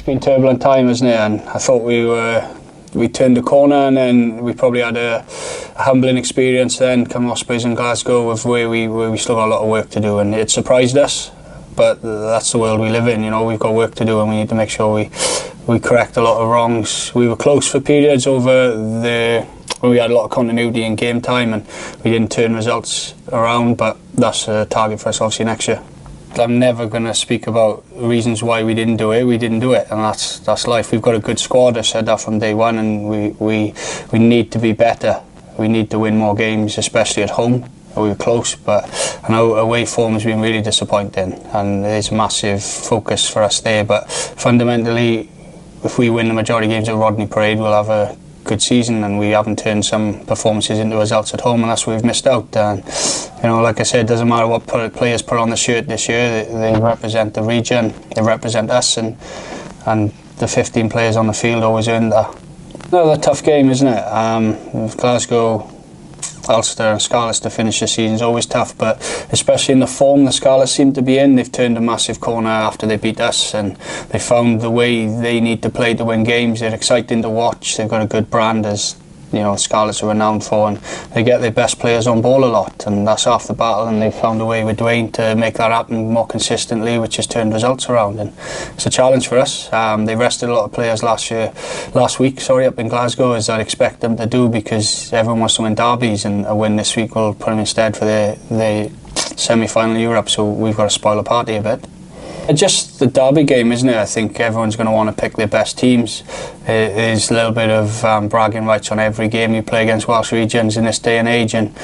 been a turbulent time, hasn't it? And I thought we turned the corner, and then we probably had a humbling experience then come Ospreys in Glasgow of where we still got a lot of work to do, and it surprised us. But that's the world we live in, you know. We've got work to do, and we need to make sure we correct a lot of wrongs. We were close for periods when we had a lot of continuity in game time, and we didn't turn results around. But that's a target for us, obviously, next year. I'm never going to speak about reasons why we didn't do it. We didn't do it, and that's life. We've got a good squad. I said that from day one, and we need to be better. We need to win more games, especially at home. We were close, but I know away form has been really disappointing, and there's massive focus for us there. But fundamentally, if we win the majority of games at Rodney Parade, we'll have a good season, and we haven't turned some performances into results at home, and that's where we've missed out. And you know, like I said, it doesn't matter what players put on the shirt this year. They represent the region, they represent us, and the 15 players on the field always earned that. Another tough game, isn't it? Glasgow, Ulster and Scarlets to finish the season is always tough, but especially in the form the Scarlets seem to be in. They've turned a massive corner after they beat us, and they found the way they need to play to win games. They're exciting to watch. They've got a good brand, as you know, Scarlets are renowned for, and they get their best players on ball a lot, and that's half the battle. And they've found a way with Dwayne to make that happen more consistently, which has turned results around, and it's a challenge for us. They rested a lot of players last week up in Glasgow, as I'd expect them to do, because everyone wants to win derbies, and a win this week will put them instead for their semi-final in Europe, so we've got to spoil the party a bit. Just the derby game, isn't it? I think everyone's going to want to pick their best teams. There's a little bit of bragging rights on every game you play against Welsh regions in this day and age, and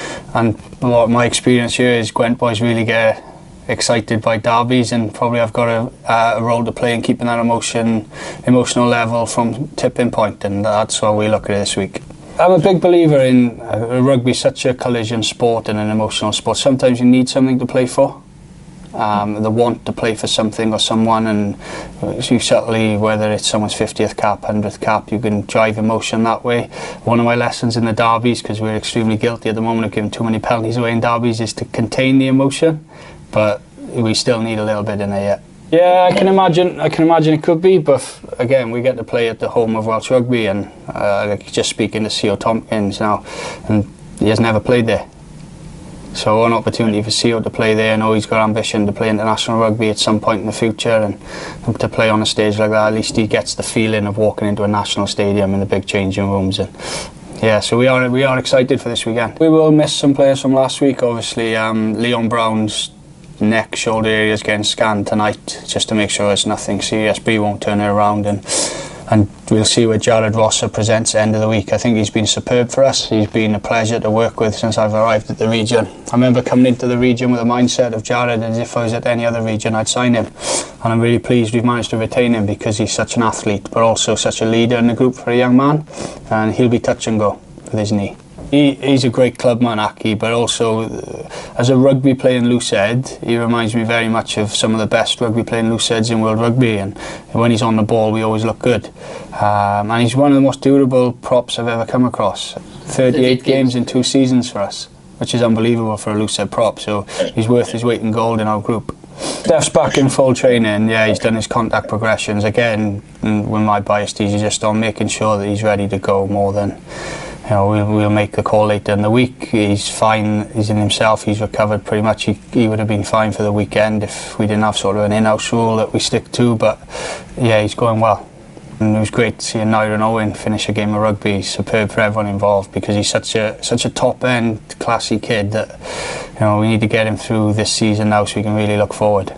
what my experience here is Gwent boys really get excited by derbies, and probably I've got a role to play in keeping that emotional level from tipping point, and that's what we look at this week. I'm a big believer in rugby, such a collision sport and an emotional sport. Sometimes you need something to play for. The want to play for something or someone, and you certainly, whether it's someone's 50th cap, 100th cap, you can drive emotion that way. One of my lessons in the derbies, because we're extremely guilty at the moment of giving too many penalties away in derbies, is to contain the emotion, but we still need a little bit in there yet. Yeah, I can imagine it could be, but again, we get to play at the home of Welsh rugby, and just speaking to CO Tompkins now, and he has never played there. So an opportunity for CO to play there. I know he's got ambition to play international rugby at some point in the future, and to play on a stage like that, at least he gets the feeling of walking into a national stadium in the big changing rooms. And yeah, so we are excited for this weekend. We will miss some players from last week, obviously. Leon Brown's neck, shoulder areas getting scanned tonight, just to make sure it's nothing serious, but he won't turn it around. And we'll see where Jared Rosser presents at the end of the week. I think he's been superb for us. He's been a pleasure to work with since I've arrived at the region. I remember coming into the region with a mindset of Jared, as if I was at any other region, I'd sign him. And I'm really pleased we've managed to retain him, because he's such an athlete, but also such a leader in the group for a young man. And he'll be touch and go with his knee. He's a great clubman, Aki, but also as a rugby playing loosehead, he reminds me very much of some of the best rugby playing looseheads in world rugby, and when he's on the ball we always look good. And he's one of the most durable props I've ever come across. 38 games in 2 seasons for us, which is unbelievable for a loosehead prop, so he's worth his weight in gold in our group. Steph's back in full training. Yeah, he's done his contact progressions. Again, with my bias, he's just on making sure that he's ready to go more than... You know, we'll make the call later in the week. He's fine, he's in himself, he's recovered pretty much. He would have been fine for the weekend if we didn't have sort of an in-house rule that we stick to, but yeah, he's going well. And it was great to see Nyron Owen finish a game of rugby. He's superb for everyone involved, because he's such a top-end, classy kid that, you know, we need to get him through this season now so we can really look forward.